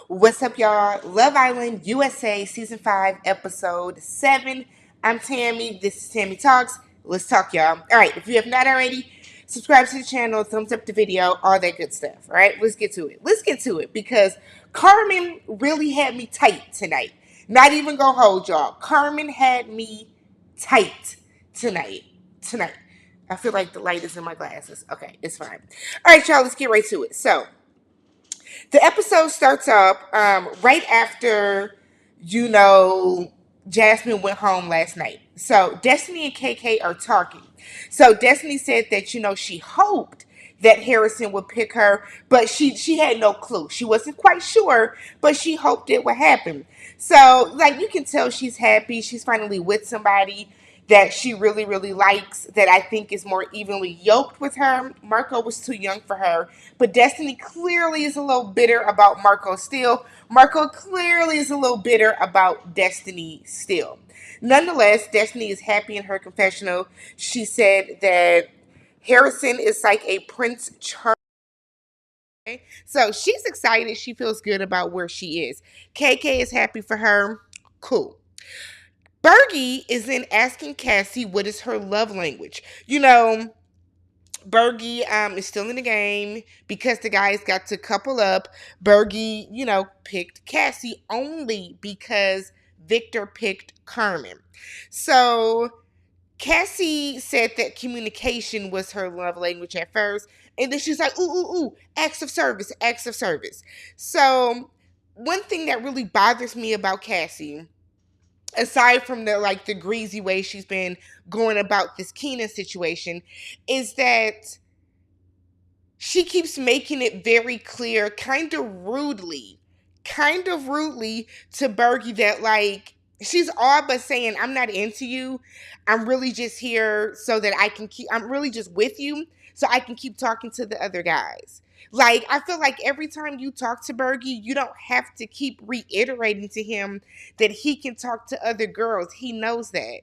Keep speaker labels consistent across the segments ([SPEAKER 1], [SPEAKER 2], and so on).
[SPEAKER 1] What's up, y'all? Love Island USA Season 5, Episode 7. I'm Tammy. This is Tammy Talks. Let's talk, y'all. All right, if you have not already, subscribe to the channel, thumbs up the video, all that good stuff. All right, let's get to it. Let's get to it because Carmen really had me tight tonight. Not even gonna hold y'all. Carmen had me tight tonight. Tonight. I feel like the light is in my glasses. Okay, it's fine. All right, y'all, let's get right to it. So, the episode starts up right after, Jasmine went home last night. So Destiny and KK are talking. So Destiny said that, she hoped that Harrison would pick her, but she had no clue. She wasn't quite sure, but she hoped it would happen. So, like, you can tell she's happy. She's finally with somebody that she really, really likes, that I think is more evenly yoked with her. Marco was too young for her, but Destiny clearly is a little bitter about Marco still. Marco clearly is a little bitter about Destiny still. Nonetheless, Destiny is happy in her confessional. She said that Harrison is like a Prince Charles. So she's excited. She feels good about where she is. KK is happy for her. Cool. Bergie is then asking Cassie what is her love language. Bergie is still in the game because the guys got to couple up. Bergie, picked Cassie only because Victor picked Carmen. So Cassie said that communication was her love language at first. And then she's like, ooh, acts of service, acts of service. So one thing that really bothers me about Cassie, aside from the greasy way she's been going about this Keenan situation, is that she keeps making it very clear, kind of rudely to Bergie that, like, she's all but saying, I'm not into you. I'm really just here so that I'm really just with you so I can keep talking to the other guys. Like, I feel like every time you talk to Bergie, you don't have to keep reiterating to him that he can talk to other girls. He knows that.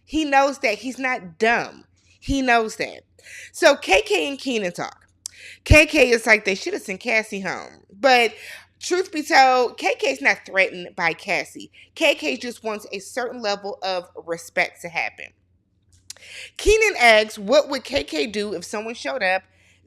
[SPEAKER 1] He knows that. He's not dumb. He knows that. So KK and Keenan talk. KK is like, they should have sent Cassie home. But truth be told, KK's not threatened by Cassie. KK just wants a certain level of respect to happen. Keenan asks, what would KK do if someone showed up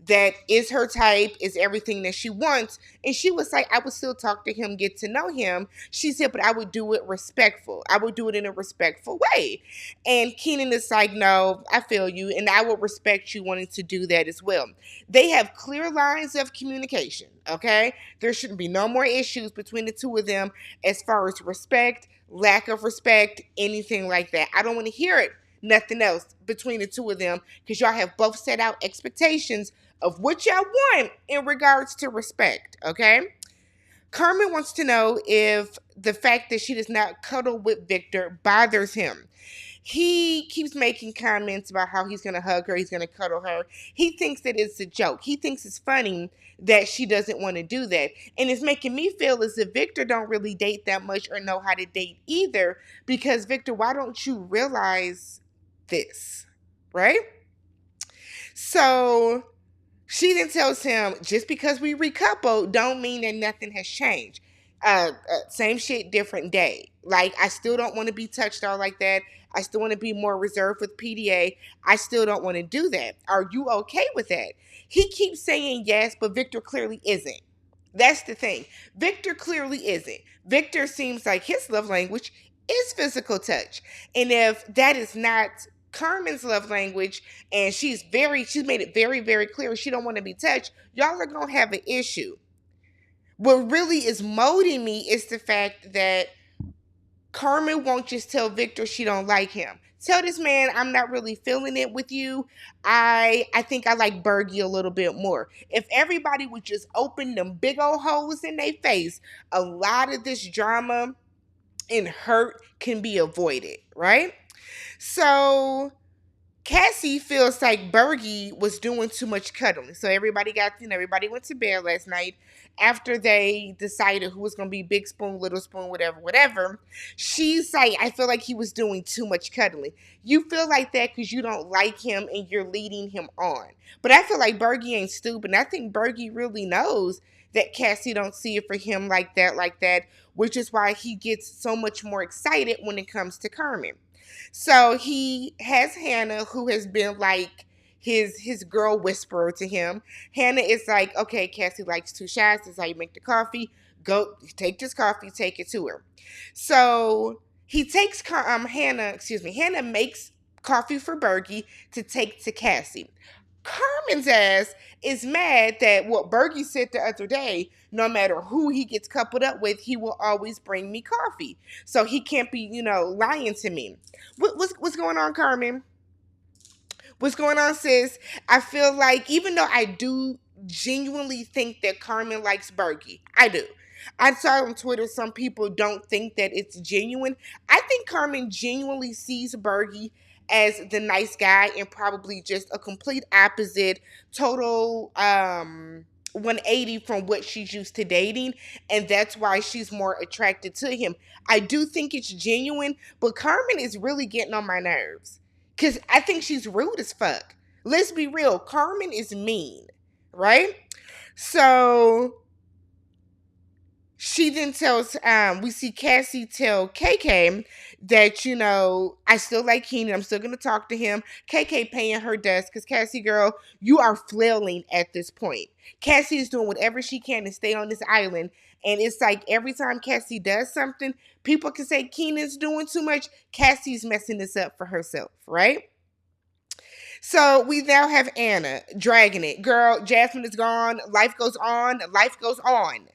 [SPEAKER 1] that is her type, is everything that she wants? And she was like, I would still talk to him, get to know him. She said, but I would do it respectful. I would do it in a respectful way. And Keenan is like, no, I feel you, and I would respect you wanting to do that as well. They have clear lines of communication, okay? There shouldn't be no more issues between the two of them as far as respect, lack of respect, anything like that. I don't want to hear it. Nothing else between the two of them, because y'all have both set out expectations of what y'all want in regards to respect, okay? Carmen wants to know if the fact that she does not cuddle with Victor bothers him. He keeps making comments about how he's going to hug her, he's going to cuddle her. He thinks that it's a joke. He thinks it's funny that she doesn't want to do that. And it's making me feel as if Victor don't really date that much or know how to date either, because Victor, why don't you realize this, right? So she then tells him, just because we recoupled don't mean that nothing has changed. Same shit, different day. Like, I still don't want to be touched all like that. I still want to be more reserved with PDA. I still don't want to do that. Are you okay with that? He keeps saying yes, but Victor clearly isn't. That's the thing. Victor clearly isn't. Victor seems like his love language is physical touch. And if that is not Carmen's love language, and she's made it very, very clear she don't want to be touched, y'all are going to have an issue. What really is molding me is the fact that Carmen won't just tell Victor she don't like him. Tell this man, I'm not really feeling it with you. I think I like Bergie a little bit more. If everybody would just open them big old holes in their face, a lot of this drama and hurt can be avoided, right? So Cassie feels like Bergie was doing too much cuddling. So everybody went to bed last night after they decided who was going to be big spoon, little spoon, whatever. She's like, I feel like he was doing too much cuddling. You feel like that because you don't like him and you're leading him on. But I feel like Bergie ain't stupid. And I think Bergie really knows that Cassie don't see it for him like that, which is why he gets so much more excited when it comes to Carmen. So he has Hannah, who has been like his girl whisperer to him. Hannah is like, okay, Cassie likes 2 shots. This is how you make the coffee. Go take this coffee, take it to her. So he takes Hannah, excuse me, Hannah makes coffee for Bergie to take to Cassie. Carmen's ass is mad that what Bergie said the other day, no matter who he gets coupled up with, he will always bring me coffee. So he can't be, lying to me. What's going on, Carmen? What's going on, sis? I feel like even though I do genuinely think that Carmen likes Bergie, I do. I saw on Twitter some people don't think that it's genuine. I think Carmen genuinely sees Bergie as the nice guy and probably just a complete opposite, total 180 from what she's used to dating, and that's why she's more attracted to him. I do think it's genuine, but Carmen is really getting on my nerves. Because I think she's rude as fuck. Let's be real. Carmen is mean, right? So she then tells, we see Cassie tell KK that, I still like Keenan. I'm still going to talk to him. KK paying her dust because Cassie, girl, you are flailing at this point. Cassie is doing whatever she can to stay on this island. And it's like every time Cassie does something, people can say Keenan's doing too much. Cassie's messing this up for herself, right? So we now have Anna dragging it. Girl, Jasmine is gone. Life goes on. Life goes on.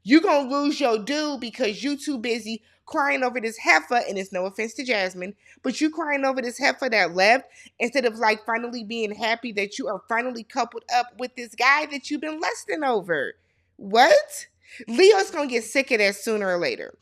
[SPEAKER 1] You gonna lose your dude because you too busy crying over this heifer, and it's no offense to Jasmine, but you crying over this heifer that left instead of like finally being happy that you are finally coupled up with this guy that you've been lusting over. What? Leo's gonna get sick of that sooner or later.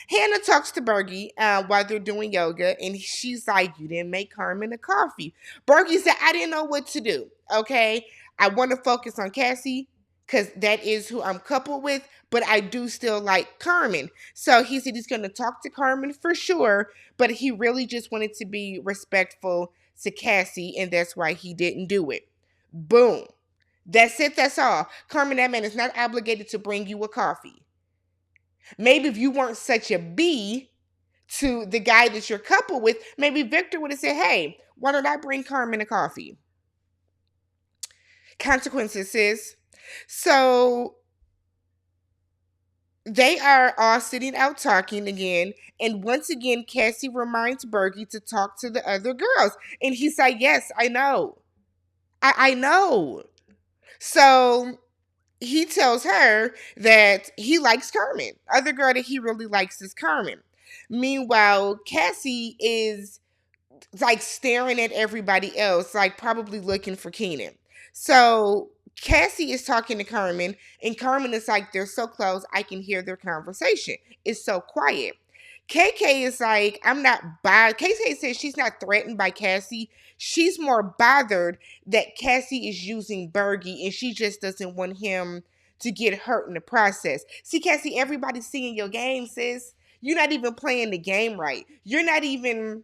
[SPEAKER 1] Hannah talks to Bergie while they're doing yoga, and she's like, you didn't make Carmen a coffee. Bergie said, I didn't know what to do, okay? I want to focus on Cassie because that is who I'm coupled with, but I do still like Carmen. So he said he's going to talk to Carmen for sure, but he really just wanted to be respectful to Cassie, and that's why he didn't do it. Boom. That's it. That's all. Carmen, that man is not obligated to bring you a coffee. Maybe if you weren't such a B to the guy that you're coupled with, maybe Victor would have said, hey, why don't I bring Carmen a coffee? Consequences, sis. So they are all sitting out talking again. And once again, Cassie reminds Bergie to talk to the other girls. And he's like, yes, I know. I know. So he tells her that he likes Carmen. Other girl that he really likes is Carmen. Meanwhile, Cassie is like staring at everybody else, like probably looking for Keenan. So Cassie is talking to Carmen, and Carmen is like, they're so close, I can hear their conversation. It's so quiet. KK is like, I'm not bothered. KK says she's not threatened by Cassie. She's more bothered that Cassie is using Bergie, and she just doesn't want him to get hurt in the process. See, Cassie, everybody's seeing your game, sis. You're not even playing the game right. You're not even...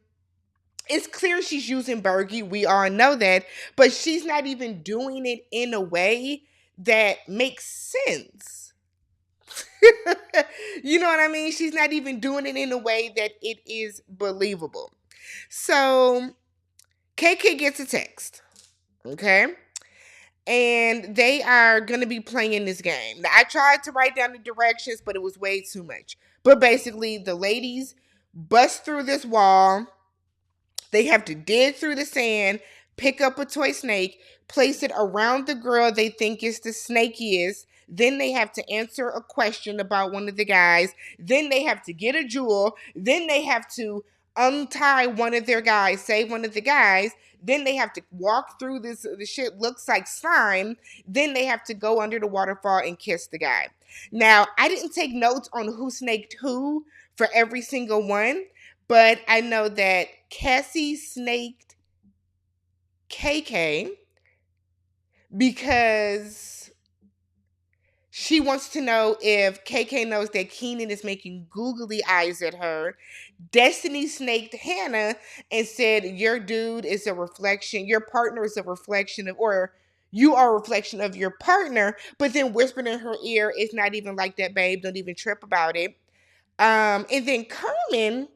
[SPEAKER 1] It's clear she's using Bergie. We all know that. But she's not even doing it in a way that makes sense. You know what I mean? She's not even doing it in a way that it is believable. So KK gets a text. Okay? And they are going to be playing this game. Now, I tried to write down the directions, but it was way too much. But basically, the ladies bust through this wall. They have to dig through the sand, pick up a toy snake, place it around the girl they think is the snakiest. Then they have to answer a question about one of the guys. Then they have to get a jewel. Then they have to untie one of their guys, save one of the guys. Then they have to walk through this. The shit looks like slime. Then they have to go under the waterfall and kiss the guy. Now, I didn't take notes on who snaked who for every single one, but I know that Cassie snaked KK because she wants to know if KK knows that Keenan is making googly eyes at her. Destiny snaked Hannah and said, your dude is a reflection, your partner is a reflection of, or You are a reflection of your partner, but then whispering in her ear, it's not even like that, babe. Don't even trip about it. And then Carmen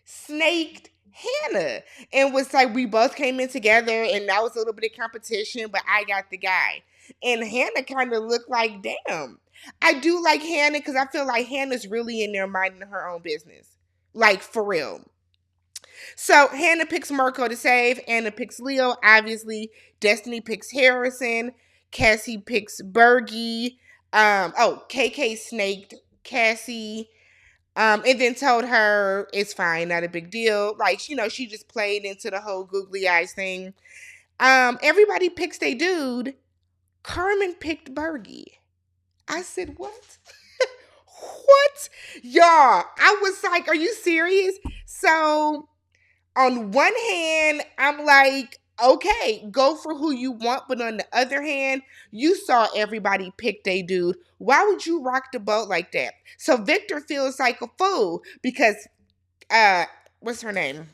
[SPEAKER 1] snaked Hannah and was like, we both came in together and that was a little bit of competition, but I got the guy. And Hannah kind of looked like, damn. I do like Hannah because I feel like Hannah's really in there minding her own business. Like, for real. So Hannah picks Mirko to save. Anna picks Leo, obviously. Destiny picks Harrison. Cassie picks Bergie. KK snaked Cassie. And then told her it's fine, not a big deal. Like, she just played into the whole googly eyes thing. Everybody picks their dude. Carmen picked Bergie. I said, what? What? Y'all, I was like, are you serious? So, on one hand, I'm like, okay, go for who you want. But on the other hand, you saw everybody pick their dude. Why would you rock the boat like that? So Victor feels like a fool because, what's her name?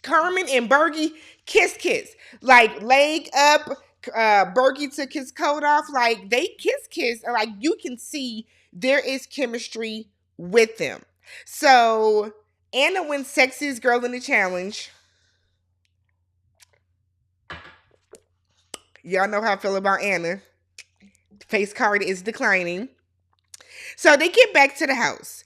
[SPEAKER 1] Carmen and Bergie kiss. Like, leg up, Bergie took his coat off. Like, they kiss. Like, you can see there is chemistry with them. So Anna wins sexiest girl in the challenge. Y'all know how I feel about Anna. Face card is declining. So they get back to the house.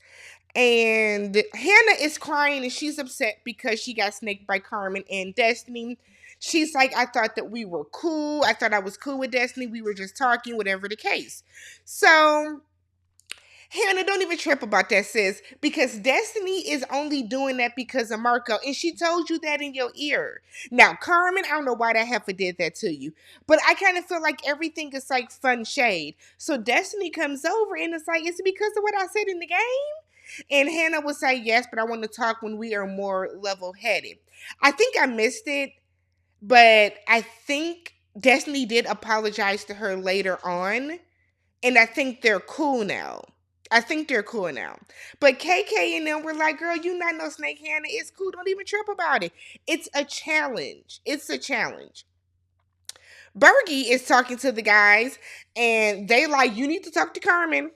[SPEAKER 1] And Hannah is crying and she's upset because she got snaked by Carmen and Destiny. She's like, I thought that we were cool. I thought I was cool with Destiny. We were just talking, whatever the case. So Hannah, don't even trip about that, sis, because Destiny is only doing that because of Mirko, and she told you that in your ear. Now, Carmen, I don't know why that heifer did that to you, but I kind of feel like everything is like fun shade. So Destiny comes over, and it's like, is it because of what I said in the game? And Hannah would say, yes, but I want to talk when we are more level-headed. I think I missed it, but I think Destiny did apologize to her later on, and I think they're cool now. But KK and them were like, girl, you not no snake, Hannah. It's cool. Don't even trip about it. It's a challenge. Bergie is talking to the guys, and they like, you need to talk to Carmen.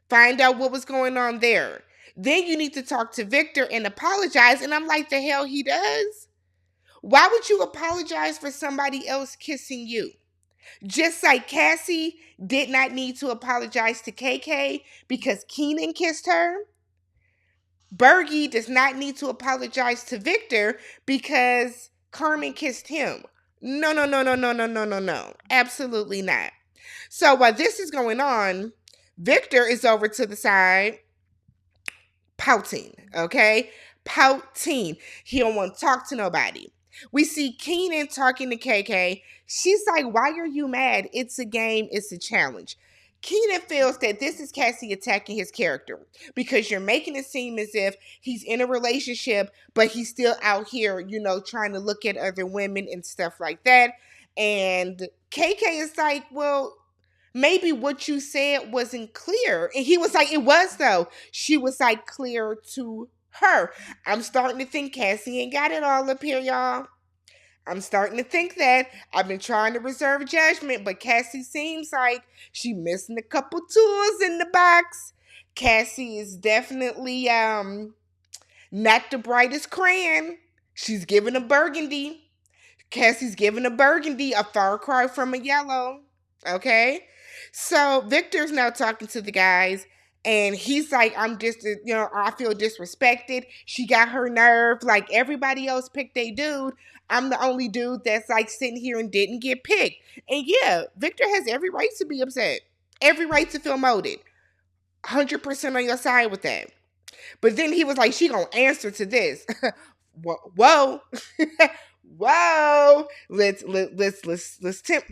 [SPEAKER 1] Find out what was going on there. Then you need to talk to Victor and apologize. And I'm like, the hell he does? Why would you apologize for somebody else kissing you? Just like Cassie did not need to apologize to KK because Keenan kissed her, Bergie does not need to apologize to Victor because Carmen kissed him. No. Absolutely not. So while this is going on, Victor is over to the side pouting, okay? Pouting. He don't want to talk to nobody. We see Keenan talking to KK. She's like, why are you mad? It's a game. It's a challenge. Keenan feels that this is Cassie attacking his character because you're making it seem as if he's in a relationship, but he's still out here, trying to look at other women and stuff like that. And KK is like, well, maybe what you said wasn't clear. And he was like, it was though. She was like, clear to her. I'm starting to think Cassie ain't got it all up here, y'all. I'm starting to think that. I've been trying to reserve judgment, but Cassie seems like she missing a couple tools in the box. Cassie is definitely not the brightest crayon. She's giving a burgundy. Cassie's giving a burgundy, a far cry from a yellow. Okay? So Victor's now talking to the guys, and he's like, I feel disrespected. She got her nerve. Like, everybody else picked a dude. I'm the only dude that's like sitting here and didn't get picked. And yeah, Victor has every right to be upset. Every right to feel molded. 100% on your side with that. But then he was like, she gonna answer to this. Whoa. Whoa. Let's temp.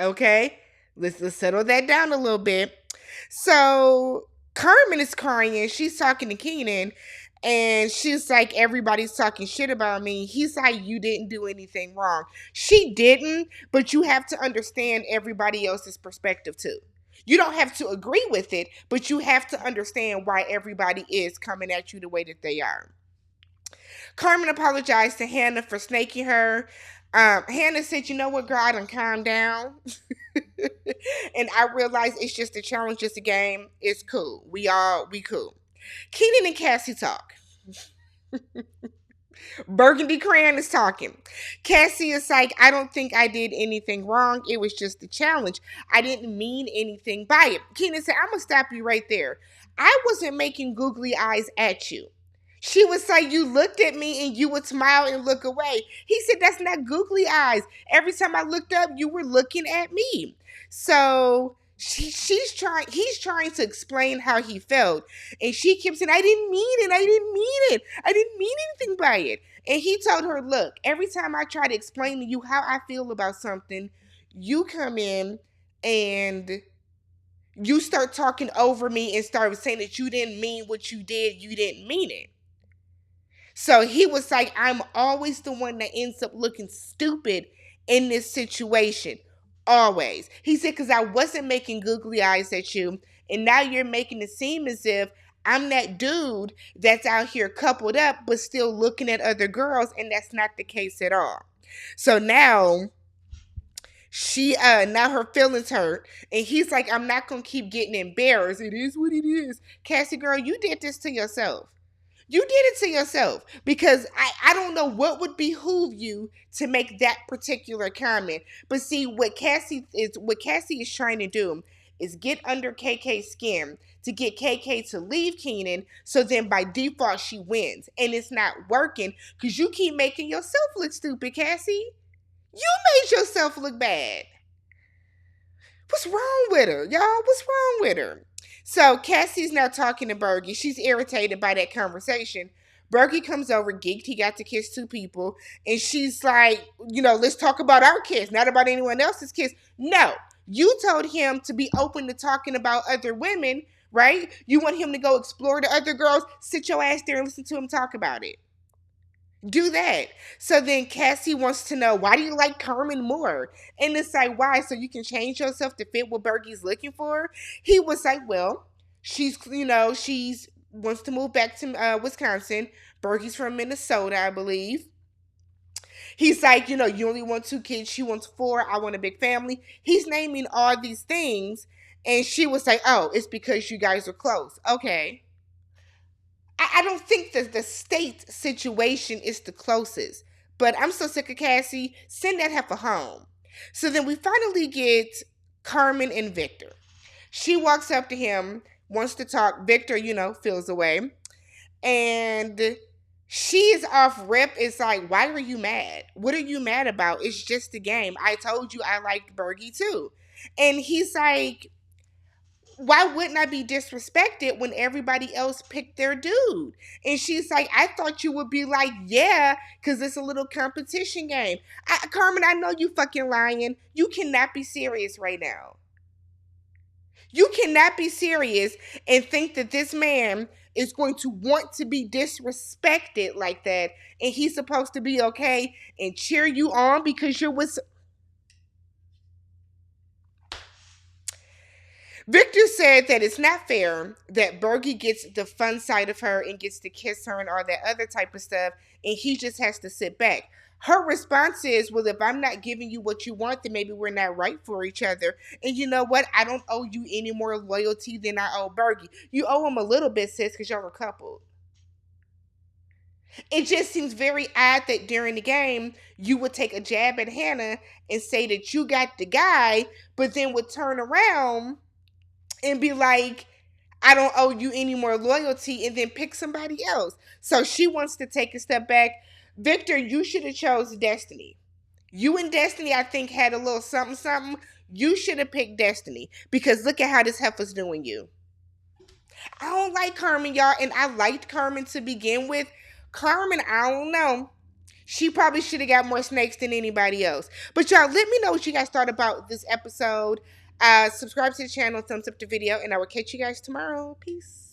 [SPEAKER 1] Okay? Let's settle that down a little bit. So Carmen is crying. She's talking to Keenan, and she's like, everybody's talking shit about me. He's like, you didn't do anything wrong. She didn't, but you have to understand everybody else's perspective too. You don't have to agree with it, but you have to understand why everybody is coming at you the way that they are. Carmen apologized to Hannah for snaking her. Hannah said, you know what, girl, I done calmed down. And I realized it's just a challenge, just a game. It's cool. We cool. Keenan and Cassie talk. Burgundy Crayon is talking. Cassie is like, I don't think I did anything wrong. It was just a challenge. I didn't mean anything by it. Keenan said, I'm going to stop you right there. I wasn't making googly eyes at you. She would say, you looked at me and you would smile and look away. He said, that's not googly eyes. Every time I looked up, you were looking at me. So he's trying to explain how he felt. And she keeps saying, I didn't mean it. I didn't mean it. I didn't mean anything by it. And he told her, look, every time I try to explain to you how I feel about something, you come in and you start talking over me and start saying that you didn't mean what you did. You didn't mean it. So he was like, I'm always the one that ends up looking stupid in this situation. Always. He said, because I wasn't making googly eyes at you, and now you're making it seem as if I'm that dude that's out here coupled up, but still looking at other girls, and that's not the case at all. So now now her feelings hurt, and he's like, I'm not gonna keep getting embarrassed. It is what it is. Cassie, girl, you did this to yourself. You did it to yourself, because I don't know what would behoove you to make that particular comment. But see, what Cassie is trying to do is get under KK's skin to get KK to leave Keenan, so then by default she wins. And it's not working because you keep making yourself look stupid, Cassie. You made yourself look bad. What's wrong with her, y'all? What's wrong with her? So Cassie's now talking to Bergie. She's irritated by that conversation. Bergie comes over, geeked. He got to kiss two people. And she's like, let's talk about our kiss, not about anyone else's kiss. No, you told him to be open to talking about other women, right? You want him to go explore the other girls. Sit your ass there and listen to him talk about it. Do that. So then Cassie wants to know, why do you like Carmen more? And it's like, why? So you can change yourself to fit what Bergie's looking for? He was like, well, she's wants to move back to Wisconsin. Bergie's from Minnesota, I believe. He's like, you only want 2 kids. She wants 4. I want a big family. He's naming all these things. And she was like, oh, it's because you guys are close. Okay. I don't think that the state situation is the closest. But I'm so sick of Cassie. Send that heifer home. So then we finally get Carmen and Victor. She walks up to him, wants to talk. Victor, feels away. And she is off rip. It's like, why are you mad? What are you mad about? It's just a game. I told you I liked Bergie too. And he's like, why wouldn't I be disrespected when everybody else picked their dude? And she's like, I thought you would be like, yeah, because it's a little competition game. Carmen, I know you fucking lying. You cannot be serious right now. You cannot be serious and think that this man is going to want to be disrespected like that, and he's supposed to be okay and cheer you on because you're with... Victor said that it's not fair that Bergie gets the fun side of her and gets to kiss her and all that other type of stuff, and he just has to sit back. Her response is, well, if I'm not giving you what you want, then maybe we're not right for each other. And you know what? I don't owe you any more loyalty than I owe Bergie. You owe him a little bit, sis, because y'all are coupled. It just seems very odd that during the game, you would take a jab at Hannah and say that you got the guy, but then would turn around and be like, I don't owe you any more loyalty, and then pick somebody else. So she wants to take a step back. Victor, you should have chose Destiny. You and Destiny, I think, had a little something, something. You should have picked Destiny, because look at how this heifer's doing you. I don't like Carmen, y'all, and I liked Carmen to begin with. Carmen, I don't know. She probably should have got more snakes than anybody else. But y'all, let me know what you guys thought about this episode. Subscribe to the channel, thumbs up the video, and I will catch you guys tomorrow. Peace.